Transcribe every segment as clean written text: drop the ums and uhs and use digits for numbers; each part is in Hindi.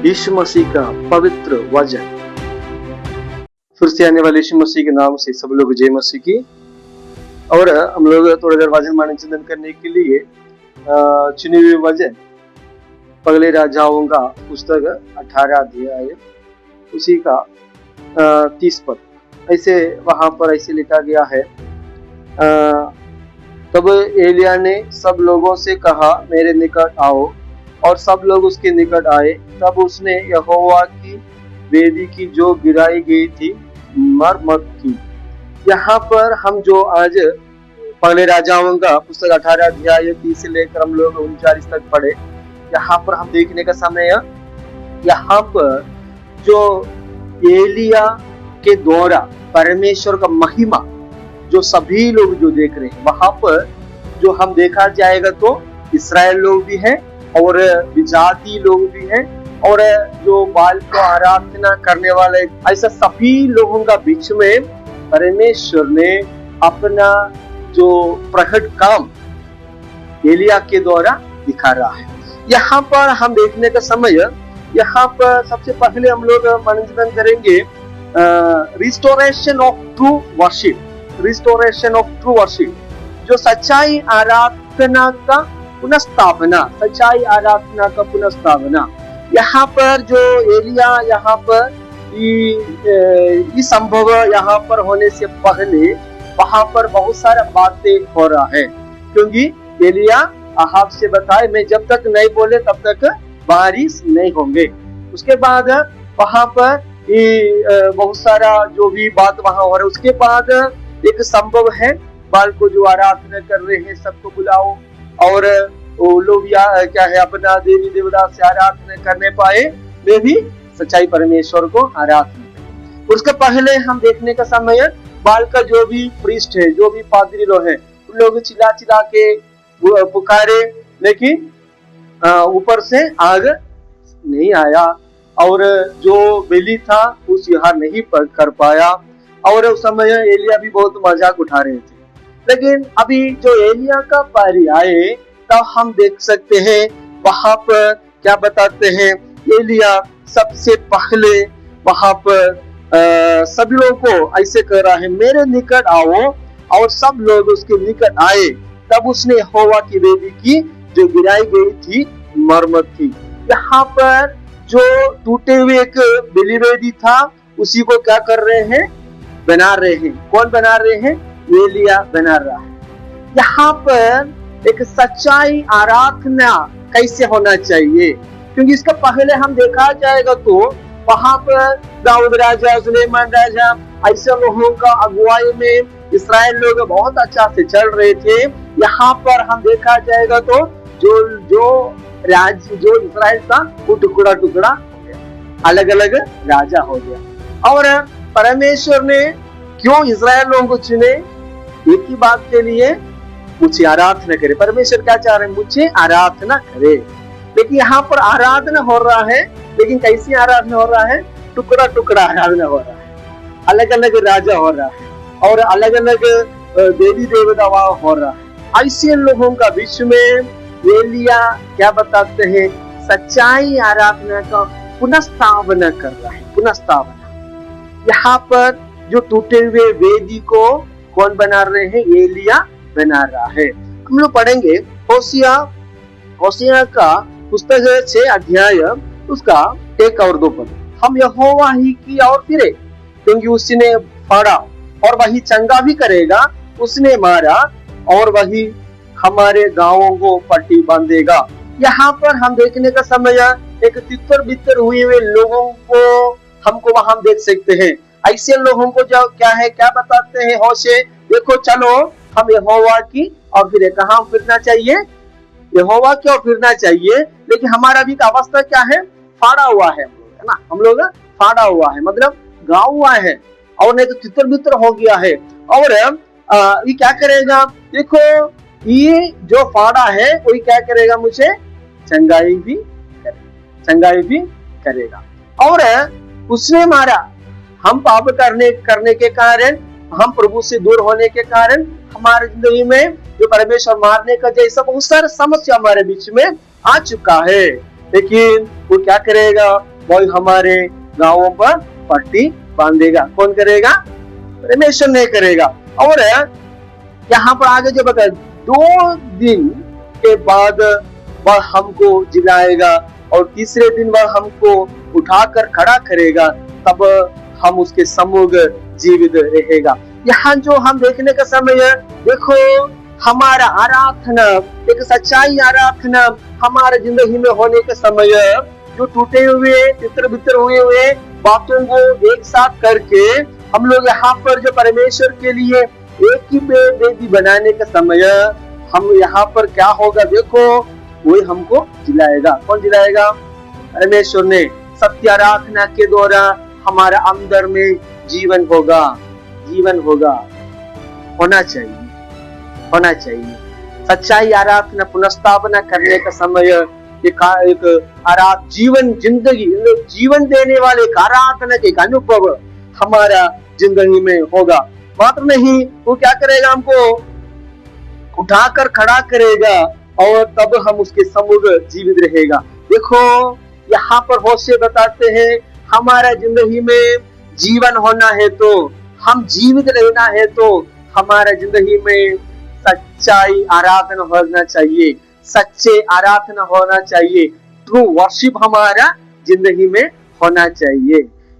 यीशु मसीह का पवित्र वचन। फिर से आने वाले यीशु मसीह के नाम से सब लोग जय मसीह की। और हम लोग थोड़ी देर वचन मानन चिंतन करने के लिए चुने हुए वचन पहले राजाओं का पुस्तक 18 अध्याय उसी का 30 पद। ऐसे वहां पर ऐसे लिखा गया है, तब एलिया ने सब लोगों से कहा, मेरे निकट आओ। और सब लोग उसके निकट आए। तब उसने यहोवा की वेदी की जो गिराई गई थी मरम्मत की। यहाँ पर हम जो आज पहले राजाओं का पुस्तक 18 अध्याय 30 से लेकर हम लोग 39 तक पढ़े, यहाँ पर हम देखने का समय है, यहाँ पर जो एलिया के द्वारा परमेश्वर का महिमा जो सभी लोग जो देख रहे हैं, वहां पर जो हम देखा जाएगा तो इस्राएल लोग भी हैं और विजाती लोग भी हैं और जो बाल को आराधना करने वाले, ऐसा सभी लोगों का बीच में परमेश्वर ने अपना जो प्रकट काम एलिया के द्वारा दिखा रहा है। यहाँ पर हम देखने का समय, यहाँ पर सबसे पहले हम लोग मनन करेंगे restoration of true worship. Restoration of true worship, जो सच्चाई आराधना का पुनःस्थापना, सच्चाई आराधना का पुनःस्थापना। यहाँ पर जो एलिया, यहाँ पर ये संभव यहाँ पर होने से पहले वहां पर बहुत सारा बातें हो रहा है, क्योंकि एलिया अहाब से बताए, मैं जब तक नहीं बोले तब तक बारिश नहीं होंगे। उसके बाद वहां पर बहुत सारा जो भी बात वहां हो रहा है। उसके बाद एक संभव है, बाल को जो आराधना कर रहे हैं सबको बुलाओ और वो लोग क्या है अपना देवी देवता से आराधना करने पाए, वे भी सच्चाई परमेश्वर को आराधना करें। उसके पहले हम देखने का समय, बाल का जो भी प्रीस्ट है, जो भी पादरी लोग हैं, उन लोग चिल्ला चिल्ला के पुकारे, लेकिन ऊपर से आग नहीं आया और जो बेली था उस यहाँ नहीं कर पाया। और उस समय एलिया भी बहुत मजाक उठा रहे थे। लेकिन अभी जो एलिया का पारी आए तब हम देख सकते हैं वहां पर क्या बताते हैं। एलिया सबसे पहले वहां पर सभी लोगों को ऐसे कह रहा है, मेरे निकट आओ। और सब लोग उसके निकट आए। तब उसने यहोवा की वेदी की जो गिराई गई थी मरम्मत की। यहाँ पर जो टूटे हुए एक बलि वेदी था, उसी को क्या कर रहे हैं, बना रहे हैं। कौन बना रहे हैं? एलिया बना रहा है। यहाँ पर एक सच्चाई आराधना कैसे होना चाहिए, क्योंकि इसका पहले हम देखा जाएगा तो वहां पर दाऊद राजा, सुलेमान राजा, ऐसे लोगों का अगुवाई में इस्राएल लोग बहुत अच्छा से चल रहे थे। यहाँ पर हम देखा जाएगा तो जो राज्य जो इस्राएल था वो टुकड़ा टुकड़ा हो गया, अलग अलग राजा हो गया। और परमेश्वर ने क्यों इस्राएल लोगों को चुने? एक ही बात के लिए, मुझे आराधना करे। परमेश्वर क्या चाह रहे हैं? मुझे आराधना करे। लेकिन यहाँ पर आराधना हो रहा है, लेकिन कैसी आराधना हो रहा है? टुकड़ा टुकड़ा आराधना हो रहा है, अलग अलग राजा हो रहा है और अलग अलग देवी देवता हो रहा है। ऐसे लोगों का बीच में एलिया क्या बताते हैं? सच्चाई आराधना का पुनःस्थापना कर रहा है, पुनःस्थापना। यहाँ पर जो टूटे हुए वेदी को कौन बना रहे हैं? एलिया बना रहा है। हम लोग पढ़ेंगे होसिया का पुस्तक 6 अध्याय उसका 1 और 2 पद। हम यहोवा ही की ओर फिरे, क्योंकि उसने फाड़ा और वही चंगा भी करेगा। उसने मारा और वही हमारे गांवों को पट्टी बांधेगा। यहाँ पर हम देखने का समय, एक तितर बितर हुए लोगों को हमको वहां देख सकते हैं। ऐसे लोगों को जो क्या है, क्या बताते हैं होशे, देखो चलो हम यहोवा की और फिर कहाँ फिरना चाहिए? यहोवा की ओर फिरना चाहिए। लेकिन हमारा भी का अवस्था क्या है? फाड़ा हुआ है, है ना। हम लोग फाड़ा हुआ है, मतलब गाँव हुआ है, और नहीं तो तितर बितर हो गया है। और ये क्या करेगा? देखो ये जो फाड़ा है वही क्या करेगा? मुझे चंगाई भी करेगा, चंगाई भी करेगा। और उसने मारा, हम पाप करने के कारण, हम प्रभु से दूर होने के कारण हमारे जिंदगी में जो परमेश्वर मारने का जैसा बहुत सारा समस्या हमारे बीच में आ चुका है। लेकिन वो क्या करेगा? वही हमारे गांवों पर पट्टी बांधेगा। कौन करेगा? परमेश्वर नहीं करेगा। और यहाँ पर आगे जो बताया, 2 दिन के बाद वह हमको जिलाएगा और तीसरे दिन वह हमको उठाकर खड़ा करेगा, तब हम उसके सम्मुख जीवित रहेगा। यहाँ जो हम देखने का समय है, देखो हमारा आराधना, एक सच्चाई आराधना हमारे जिंदगी में होने के समय, जो टूटे हुए तितर बितर हुए बातों को एक साथ करके हम लोग यहाँ पर जो परमेश्वर के लिए एक ही वेदी बनाने का समय, हम यहाँ पर क्या होगा? देखो वही हमको जिलाएगा। कौन जिलाएगा? परमेश्वर ने। सत्य आराधना के द्वारा हमारा अंदर में जीवन होगा, जीवन होगा, होना चाहिए। सच्चाई आराधना पुनर्स्थापना करने का समय एक जीवन देने वाले एक आराधना के अनुभव हमारा जिंदगी में होगा। मात्र नहीं, वो क्या करेगा? हमको उठाकर खड़ा करेगा और तब हम उसके सम्मुख जीवित रहेगा। देखो यहाँ पर होशे बताते हैं, हमारा जिंदगी में जीवन होना है तो, हम जीवित रहना है तो हमारा जिंदगी में सच्चाई आराधना होना चाहिए, सच्चे आराधना होना चाहिए। ट्रू वर्शिप हमारा जिंदगी में होना चाहिए।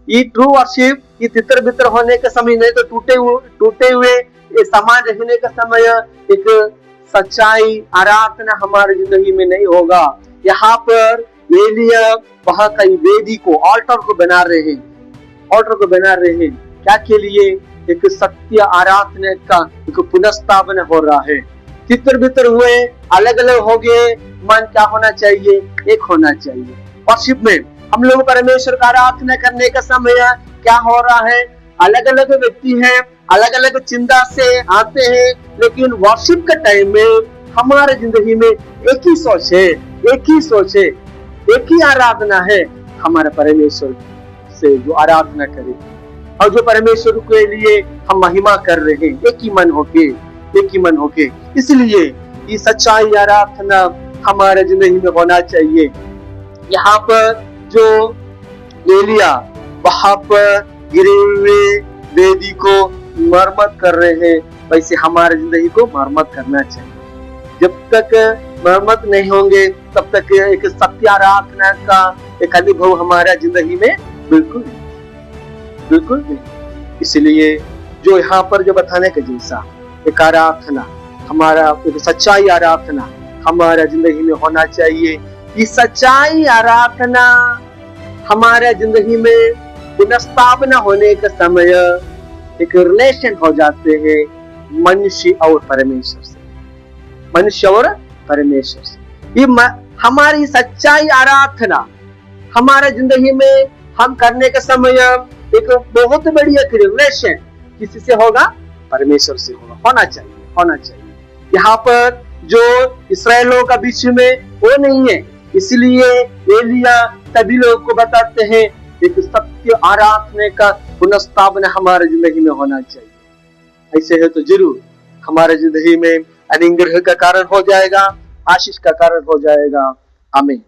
ये ट्रू वर्शिप, ये तितर बितर होने का समय नहीं, तो टूटे हुए समान रहने का समय, एक सच्चाई आराधना हमारे जिंदगी में नहीं होगा। यहाँ पर एलिया वहां कई वेदी को, ऑल्टर को बना रहे हैं। क्या के लिए? एक सत्य आराधना का एक पुनर्स्थापना हो रहा है। तितर बितर हुए, अलग अलग हो गए, मन क्या होना चाहिए? एक होना चाहिए। वर्शिप में हम लोग परमेश्वर का आराधना करने का समय क्या हो रहा है? अलग अलग व्यक्ति हैं, अलग अलग चिंता से आते हैं, लेकिन वर्शिप के टाइम में हमारे जिंदगी में एक ही सोच है, एक ही आराधना है, हमारे परमेश्वर से जो आराधना करे और जो परमेश्वर के लिए हम महिमा कर रहे हैं, एक ही मन होके। इसलिए ये सच्चाई आराधना हमारे जिंदगी में होना चाहिए। यहाँ पर जो एलिया वहां पर गिरे हुए वेदी को मरम्मत कर रहे हैं, वैसे हमारे जिंदगी को मरम्मत करना चाहिए। जब तक मरम्मत नहीं होंगे तब तक एक सत्य आराधना का एक अनुभव हमारा जिंदगी में बिल्कुल नहीं। इसलिए जो यहाँ पर जो बताने का जैसा एक आराधना, हमारा एक सच्चाई आराधना हमारा जिंदगी में होना चाहिए। ये सच्चाई आराधना हमारे जिंदगी में पुनर्स्थापना होने का समय एक रिलेशन हो जाते हैं मनुष्य और परमेश्वर से। ये हमारी सच्चाई आराधना हमारे जिंदगी में हम करने के समय एक बहुत बड़ी एक रिलेशन किसी से होगा? परमेश्वर से होना चाहिए। यहाँ पर जो इस्राएलों का बीच में वो नहीं है, इसलिए एलिया सभी लोगों को बताते हैं एक सत्य आराधना का पुनर्स्थापना हमारे जिंदगी में होना चाहिए। ऐसे है तो जरूर हमारे जिंदगी में अनुग्रह का कारण हो जाएगा, आशीष का कारण हो जाएगा। आमीन।